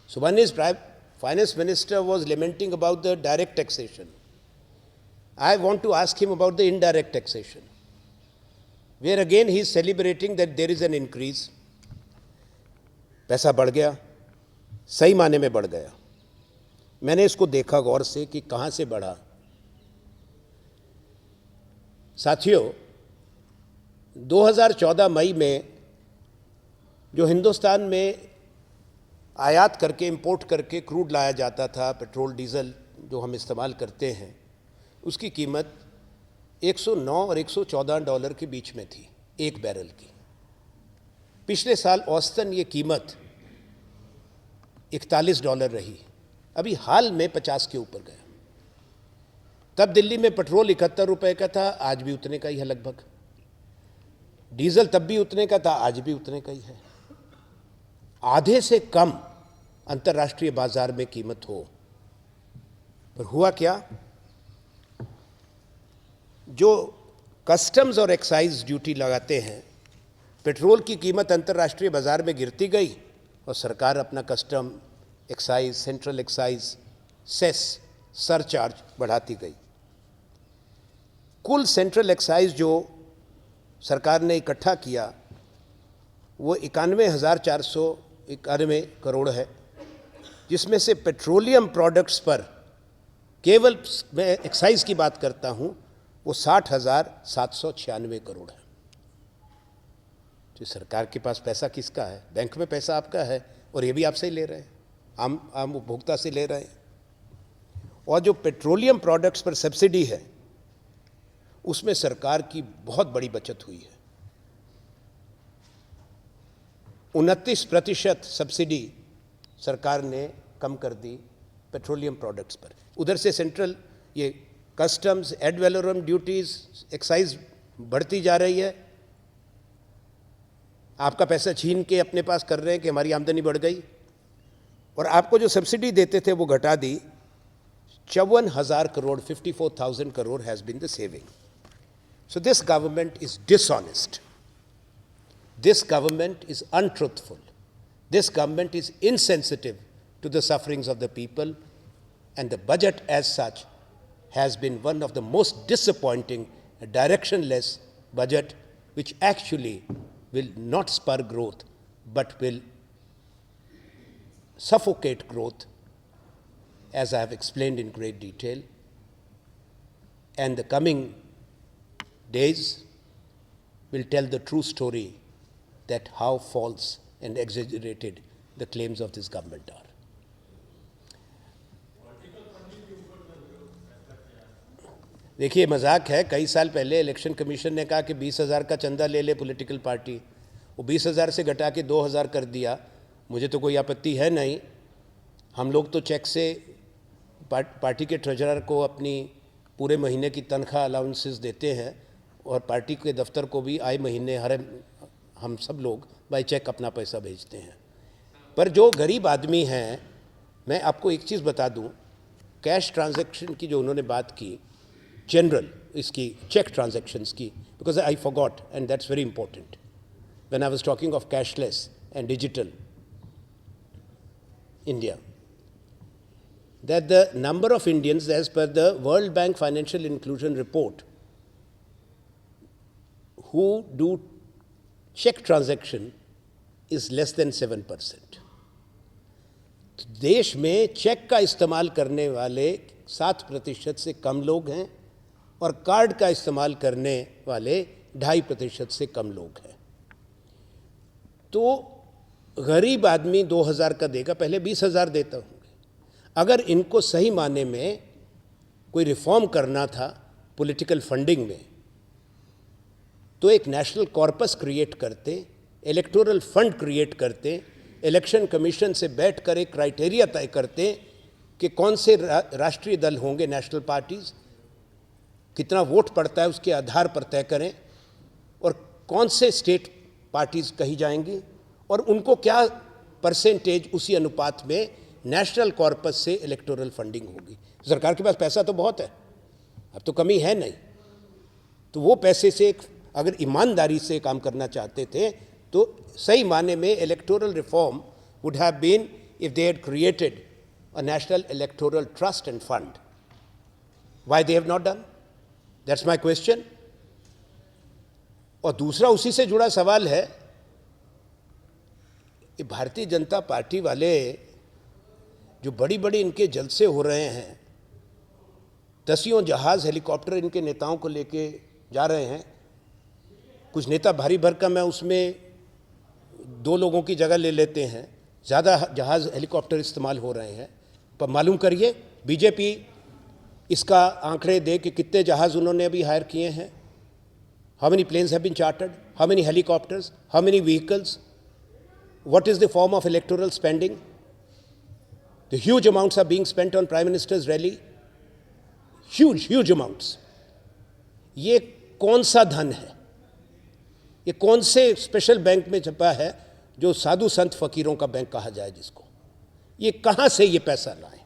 So one is finance minister was lamenting about the direct taxation. I want to ask him about the indirect taxation, where again he is celebrating that there is an increase. पैसा बढ़ गया, सही माने में बढ़ गया। मैंने इसको देखा गौर से कि कहाँ से बढ़ा। साथियों, 2014 मई में जो हिंदुस्तान में आयात करके, इंपोर्ट करके क्रूड लाया जाता था, पेट्रोल डीजल जो हम इस्तेमाल करते हैं, उसकी कीमत 109 और 114 डॉलर के बीच में थी एक बैरल की। पिछले साल औसतन ये कीमत 41 डॉलर रही, अभी हाल में 50 के ऊपर गया। तब दिल्ली में पेट्रोल 71 रुपये का था, आज भी उतने का ही है लगभग। डीजल तब भी उतने का था, आज भी उतने का ही है। आधे से कम अंतर्राष्ट्रीय बाजार में कीमत हो। पर हुआ क्या? जो कस्टम्स और एक्साइज ड्यूटी लगाते हैं, पेट्रोल की कीमत अंतर्राष्ट्रीय बाजार में गिरती गई और सरकार अपना custom, excise, central excise, cess, surcharge बढ़ाती गई। कुल सेंट्रल एक्साइज जो सरकार ने इकट्ठा किया वो 91,491 करोड़ है, जिसमें से पेट्रोलियम प्रोडक्ट्स पर केवल मैं एक्साइज की बात करता हूँ वो 60,796 करोड़ है। तो सरकार के पास पैसा किसका है? बैंक में पैसा आपका है और ये भी आपसे ही ले रहे हैं, आम उपभोक्ता से ले रहे हैं। और जो पेट्रोलियम प्रोडक्ट्स पर सब्सिडी है उसमें सरकार की बहुत बड़ी बचत हुई है। 29% सब्सिडी सरकार ने कम कर दी पेट्रोलियम प्रोडक्ट्स पर। उधर से सेंट्रल ये customs, ad valorem duties, excise बढ़ती जा रही है। आपका पैसा छीन के अपने पास कर रहे हैं कि हमारी आमदनी बढ़ गई। और आपको जो सब्सिडी देते थे वो घटा दी। 54,000 crore, 54,000 crore has been the saving. So this government is dishonest. This government is untruthful. This government is insensitive to the sufferings of the people, and the budget as such has been one of the most disappointing, directionless budget which actually will not spur growth but will suffocate growth, as I have explained in great detail. And the coming days will tell the true story that how false and exaggerated the claims of this government are. देखिए, मजाक है। कई साल पहले election commission ने कहा कि 20,000 का चंदा ले ले पॉलिटिकल पार्टी, वो 20,000 से घटा के 2,000 कर दिया। मुझे तो कोई आपत्ति है नहीं। हम लोग तो चेक से पार्टी के ट्रेजरर को अपनी पूरे महीने की तनख्वाह अलाउंसेस देते हैं, और पार्टी के दफ्तर को भी आए महीने हम सब लोग बाई चेक अपना पैसा भेजते हैं। पर जो गरीब आदमी हैं, मैं आपको एक चीज़ बता दूं, कैश ट्रांजैक्शन की जो उन्होंने बात की, जनरल इसकी चेक ट्रांजैक्शंस की, because I forgot and that's very important when I was talking of cashless and digital India, that the number of Indians, as per the World Bank Financial Inclusion Report, who do check transaction is less than 7%. देश में check का इस्तेमाल करने वाले 7% से कम लोग हैं और कार्ड का इस्तेमाल करने वाले 2.5% से कम लोग हैं। तो गरीब आदमी 2,000 का देगा, पहले 20,000 देता होंगे। अगर इनको सही माने में कोई रिफॉर्म करना था पॉलिटिकल फंडिंग में, तो एक नेशनल कॉर्पस क्रिएट करते, इलेक्टोरल फंड क्रिएट करते, इलेक्शन कमीशन से बैठकर एक क्राइटेरिया तय करते कि कौन से राष्ट्रीय दल होंगे, नेशनल पार्टीज, कितना वोट पड़ता है उसके आधार पर तय करें, और कौन से स्टेट पार्टीज कही जाएंगी और उनको क्या परसेंटेज उसी अनुपात में नेशनल कॉर्पस से इलेक्टोरल फंडिंग होगी। सरकार के पास पैसा तो बहुत है, अब तो कमी है नहीं, तो वो पैसे से अगर ईमानदारी से काम करना चाहते थे तो सही माने में electoral reform would have been if they had created a national electoral trust and fund. Why they have not done? That's my question. और दूसरा उसी से जुड़ा सवाल है, भारतीय जनता पार्टी वाले जो बड़ी बड़ी इनके जलसे हो रहे हैं, 10 जहाज हेलीकॉप्टर इनके नेताओं को लेके जा रहे हैं। कुछ नेता भारी भरकम है, उसमें 2 लोगों की जगह ले लेते हैं, ज़्यादा जहाज हेलीकॉप्टर इस्तेमाल हो रहे हैं। पर मालूम करिए, बीजेपी इसका आंकड़े दे कि कितने जहाज उन्होंने अभी हायर किए हैं, how many planes have been chartered, how many helicopters, how many vehicles, what is the form of electoral spending? The huge amounts are being spent on Prime Minister's rally. Huge amounts. ये कौन सा धन है? ये कौन से special bank में छपा है जो साधु संत फकीरों का बैंक कहा जाए जिसको? ये कहाँ से ये पैसा लाए?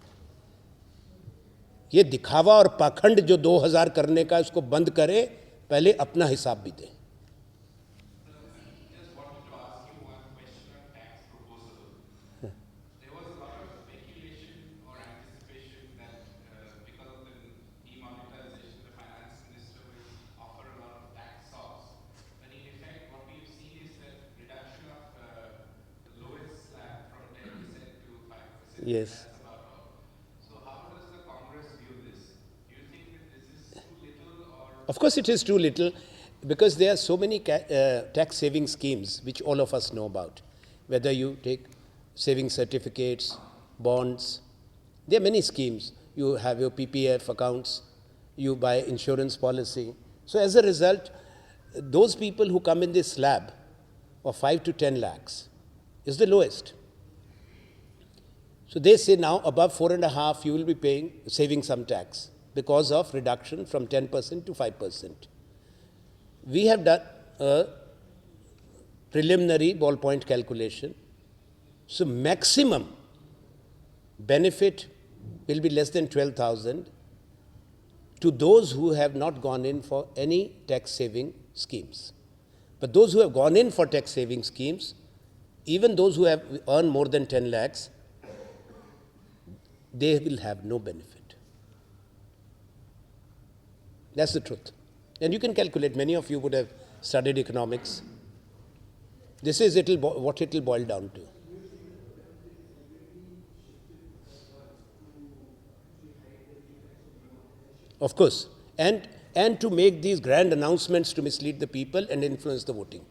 ये दिखावा और पाखंड जो 2,000 करने का, इसको बंद करे, पहले अपना हिसाब भी दे। Yes. So how does the Congress view this? Do you think that this is too little or? Of course it is too little. because there are so many tax saving schemes which all of us know about. Whether you take saving certificates, bonds, there are many schemes. You have your PPF accounts, you buy insurance policy. So as a result, those people who come in this slab of 5 to 10 lakhs is the lowest. So they say now above 4.5 you will be saving some tax because of reduction from 10% to 5%. We have done a preliminary ballpoint calculation. So maximum benefit will be less than 12,000 to those who have not gone in for any tax saving schemes. But those who have gone in for tax saving schemes, even those who have earned more than 10 lakhs, they will have no benefit. That's the truth. And you can calculate, many of you would have studied economics. This is what it will boil down to. Of course, and to make these grand announcements to mislead the people and influence the voting.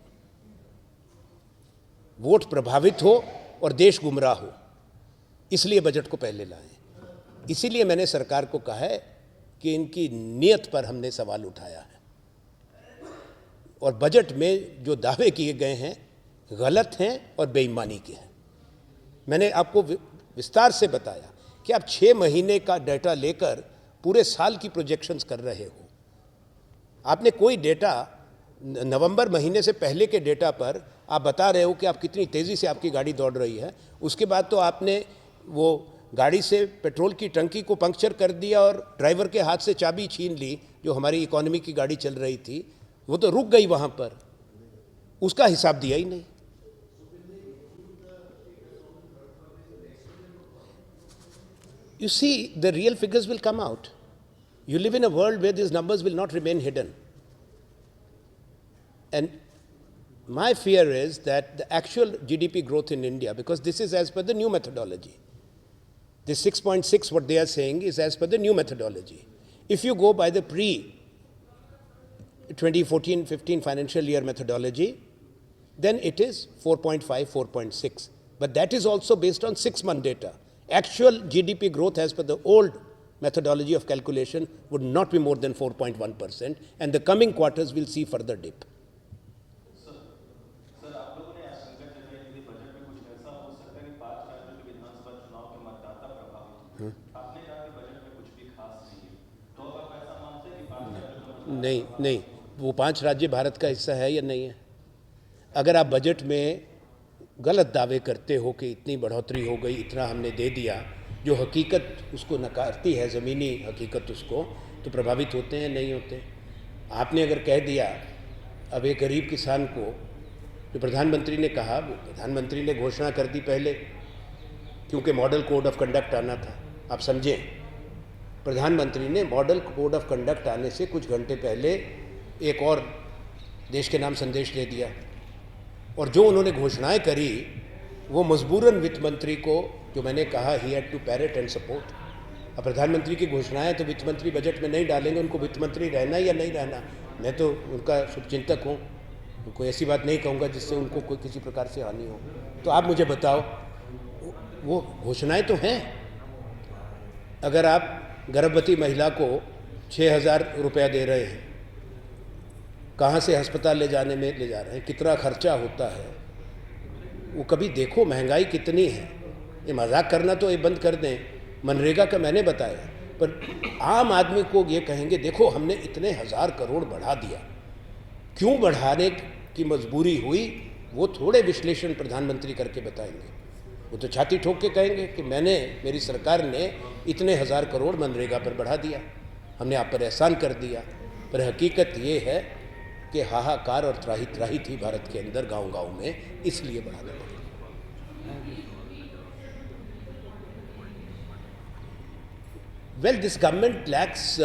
Vote प्रभावित हो और देश गुमराह हो, इसलिए budget को पहले लाएं। इसीलिए मैंने सरकार को कहा है कि इनकी नीयत पर हमने सवाल उठाया है और बजट में जो दावे किए गए हैं गलत हैं और बेईमानी के हैं। मैंने आपको विस्तार से बताया कि आप 6 महीने का डेटा लेकर पूरे साल की प्रोजेक्शंस कर रहे हो। आपने कोई डेटा नवंबर महीने से पहले के डेटा पर आप बता रहे हो कि आप कितनी तेज़ी से आपकी गाड़ी दौड़ रही है, उसके बाद तो आपने वो गाड़ी से पेट्रोल की टंकी को पंक्चर कर दिया और ड्राइवर के हाथ से चाबी छीन ली। जो हमारी इकोनॉमी की गाड़ी चल रही थी वो तो रुक गई वहाँ पर, उसका हिसाब दिया ही नहीं। You see, the real figures will come out. You live in a world where these numbers will not remain hidden. And my fear is that the actual GDP growth in India, because this is as per the new methodology, this 6.6 what they are saying is as per the new methodology. If you go by the pre-2014-15 financial year methodology, then it is 4.5, 4.6. But that is also based on 6-month data. Actual GDP growth as per the old methodology of calculation would not be more than 4.1%, and the coming quarters will see further dip. Sir आप लोगों ने आशंका जताई कि budget में कुछ ऐसा हो सकता है कि 5 राज्यों के विधानसभा चुनाव के मतदाता प्रभावित हो। आपने कहा कि बजट में कुछ भी खास नहीं है, तो आप ऐसा मानते हैं कि 5 राज्यों में नहीं, वो 5 राज्य भारत का हिस्सा है या नहीं है? अगर आप बजट में गलत दावे करते हो कि इतनी बढ़ोतरी हो गई, इतना हमने दे दिया, जो हकीकत उसको नकारती है, ज़मीनी हकीकत उसको, तो प्रभावित होते हैं नहीं होते? आपने अगर कह दिया, अब एक गरीब किसान को, जो प्रधानमंत्री ने कहा, वो प्रधानमंत्री ने घोषणा कर दी पहले, क्योंकि मॉडल कोड ऑफ कंडक्ट आना था। आप समझें, प्रधानमंत्री ने मॉडल कोड ऑफ कंडक्ट आने से कुछ घंटे पहले एक और देश के नाम संदेश दे दिया, और जो उन्होंने घोषणाएं करी वो मजबूरन वित्त मंत्री को, जो मैंने कहा ही had to parrot and support. अब प्रधानमंत्री की घोषणाएं तो वित्त मंत्री बजट में नहीं डालेंगे, उनको वित्त मंत्री रहना या नहीं रहना, मैं तो उनका शुभचिंतक हूँ, कोई ऐसी बात नहीं कहूँगा जिससे उनको कोई किसी प्रकार से हानि हो। तो आप मुझे बताओ, वो घोषणाएं तो हैं। अगर आप गर्भवती महिला को 6,000 रुपया दे रहे हैं, कहाँ से अस्पताल ले जाने में ले जा रहे हैं, कितना खर्चा होता है, वो कभी देखो महंगाई कितनी है। ये मजाक करना तो ये बंद कर दें, मनरेगा का मैंने बताया, पर आम आदमी को ये कहेंगे देखो हमने इतने 1,000 करोड़ बढ़ा दिया, क्यों बढ़ाने की मजबूरी हुई, वो थोड़े विश्लेषण प्रधानमंत्री करके बताएंगे। वो तो छाती ठोक के कहेंगे कि मेरी सरकार ने इतने 1,000 करोड़ मनरेगा पर बढ़ा दिया, हमने आप पर एहसान कर दिया। पर हकीकत ये है कि हाहाकार और त्राही त्राही थी भारत के अंदर गांव-गांव में, इसलिए बढ़ाना पड़ा। Well, this government lacks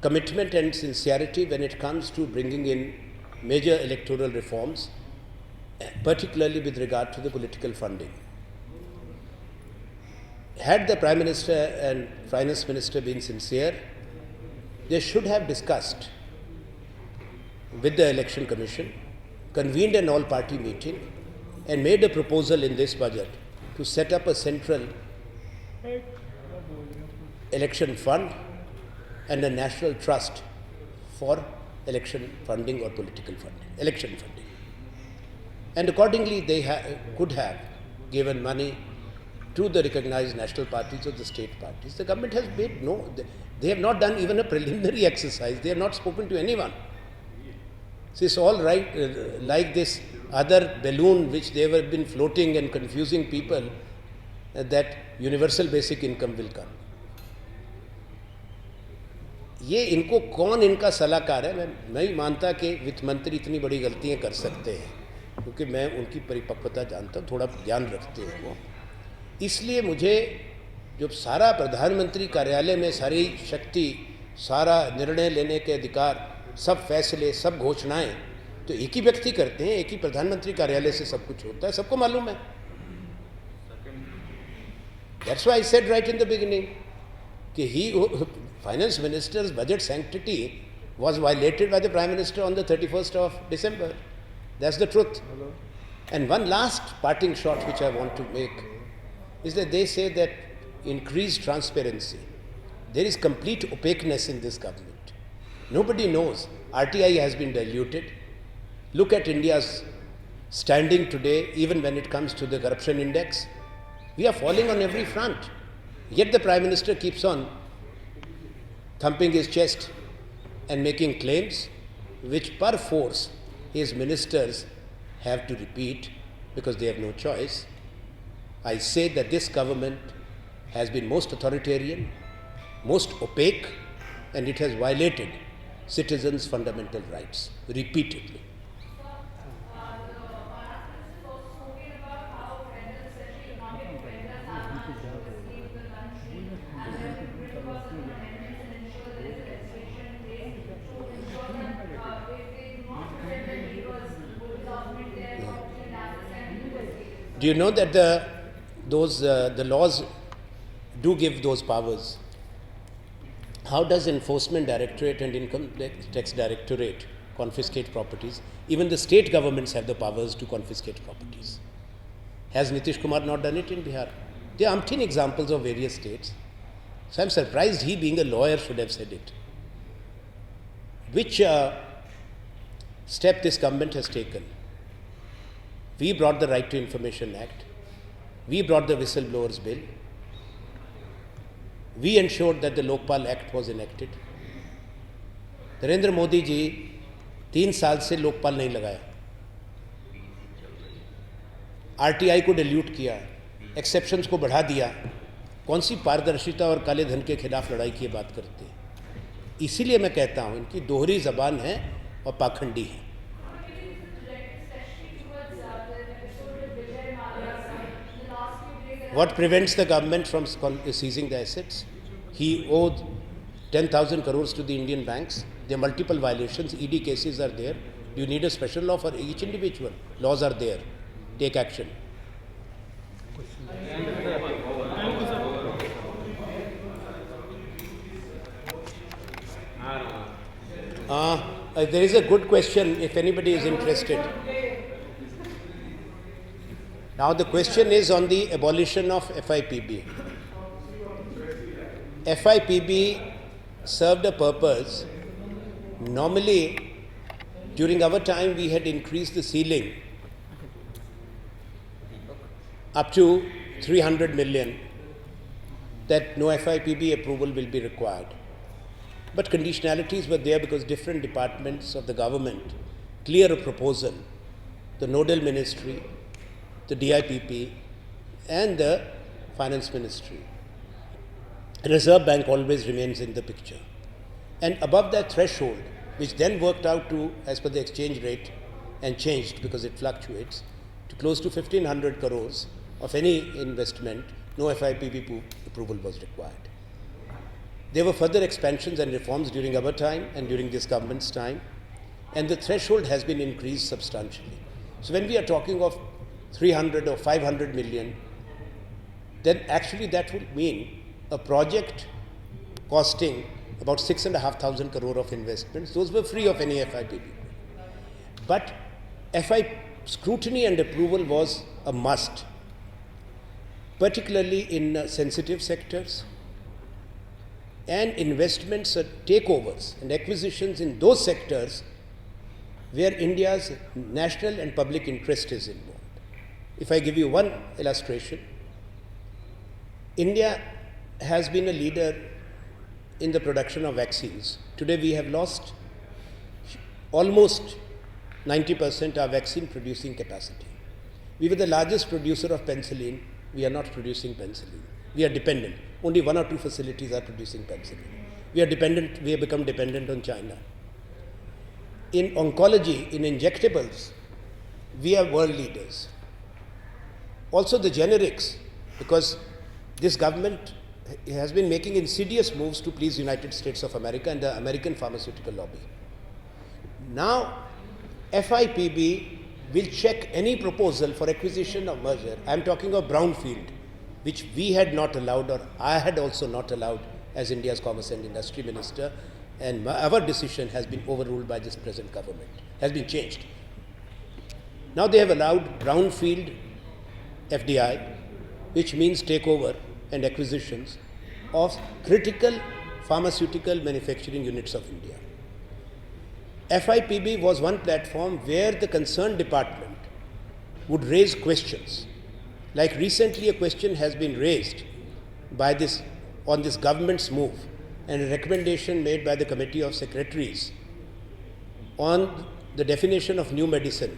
commitment and sincerity when it comes to bringing in major electoral reforms, particularly with regard to the political funding. Had the Prime Minister and Finance Minister been sincere, they should have discussed with the Election Commission, convened an all-party meeting and made a proposal in this budget to set up a central election fund and a national trust for election funding or political funding, election funding. And accordingly, they could have given money to the recognized national parties or the state parties. The government has made they have not done even a preliminary exercise. They have not spoken to anyone. So it's all right, like this other balloon which they have been floating and confusing people, that universal basic income will come. ये इनको कौन इनका सलाहकार है? मैं नहीं मानता कि वित्त मंत्री इतनी बड़ी गलतियां कर सकते हैं, क्योंकि मैं उनकी परिपक्वता जानता हूँ, थोड़ा ज्ञान रखते हैं वो। इसलिए मुझे जब सारा प्रधानमंत्री कार्यालय में सारी शक्ति, सारा निर्णय लेने के अधिकार, सब फैसले, सब घोषणाएं तो एक ही व्यक्ति करते हैं, एक ही प्रधानमंत्री कार्यालय से सब कुछ होता है, सबको मालूम है। That's why I said right in the beginning कि finance minister's budget sanctity was violated by the Prime Minister on the 31st of December. That's the truth. And one last parting shot which I want to make is that they say that increased transparency. There is complete opaqueness in this government. Nobody knows. RTI has been diluted. Look at India's standing today, even when it comes to the corruption index. We are falling on every front. Yet the Prime Minister keeps on thumping his chest and making claims which per force his ministers have to repeat because they have no choice. I say that this government has been most authoritarian, most opaque, and it has violated citizens' fundamental rights repeatedly. Do you know that the laws do give those powers? How does Enforcement Directorate and Income Tax Directorate confiscate properties? Even the state governments have the powers to confiscate properties. Has Nitish Kumar not done it in Bihar? There are umpteen examples of various states. So I'm surprised he, being a lawyer, should have said it. Which step this government has taken? We brought the Right to Information Act. We brought the Whistleblowers Bill. We ensured that the Lokpal Act was enacted. Narendra Modi ji 3 साल से लोकपाल नहीं लगाया, RTI को dilute किया, exceptions को बढ़ा दिया। कौन सी पारदर्शिता और काले धन के खिलाफ लड़ाई की बात करते हैं? इसीलिए मैं कहता हूं इनकी दोहरी जबान है और पाखंडी है। What prevents the government from seizing the assets? He owed 10,000 crores to the Indian banks. There are multiple violations. ED cases are there. Do you need a special law for each individual? Laws are there. Take action. There is a good question if anybody is interested. Now the question is on the abolition of FIPB. FIPB served a purpose. Normally, during our time, we had increased the ceiling up to 300 million, that no FIPB approval will be required. But conditionalities were there because different departments of the government clear a proposal, the nodal ministry, the DIPP and the finance ministry. Reserve Bank always remains in the picture. And above that threshold, which then worked out to, as per the exchange rate, and changed because it fluctuates, to close to 1,500 crores of any investment, no FIPB approval was required. There were further expansions and reforms during our time and during this government's time, and the threshold has been increased substantially. So when we are talking of 300 or 500 million, then actually that would mean a project costing about 6,500 crore of investments. Those were free of any FIPB. But FI scrutiny and approval was a must, particularly in sensitive sectors, and investments, takeovers and acquisitions in those sectors where India's national and public interest is involved. If I give you one illustration, India has been a leader in the production of vaccines. Today we have lost almost 90% our vaccine producing capacity. We were the largest producer of penicillin. We are not producing penicillin. We are dependent. Only 1 or 2 facilities are producing penicillin. We are dependent. We have become dependent on China. In oncology, in injectables, we are world leaders. Also the generics, because this government has been making insidious moves to please United States of America and the American pharmaceutical lobby. Now, FIPB will check any proposal for acquisition or merger. I am talking of brownfield, which we had not allowed, or I had also not allowed as India's Commerce and Industry Minister, and our decision has been overruled by this present government, has been changed. Now they have allowed brownfield FDI, which means takeover and acquisitions of critical pharmaceutical manufacturing units of India. FIPB was one platform where the concerned department would raise questions. Like recently a question has been raised by on this government's move, and a recommendation made by the Committee of Secretaries on the definition of new medicine,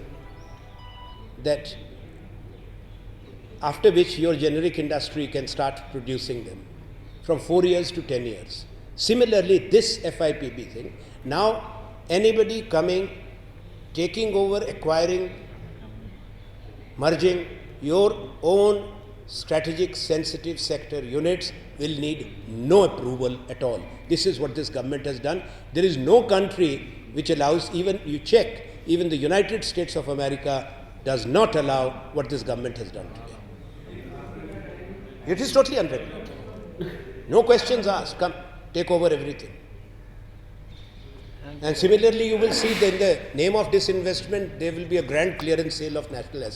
that after which your generic industry can start producing them from 4 years to 10 years. Similarly, this FIPB thing, now anybody coming, taking over, acquiring, merging your own strategic sensitive sector units will need no approval at all. This is what this government has done. There is no country which allows, even you check, even the United States of America does not allow what this government has done today. It is totally unregulated. No questions asked. Come, take over everything. And similarly, you will see that in the name of disinvestment, there will be a grand clearance sale of national assets.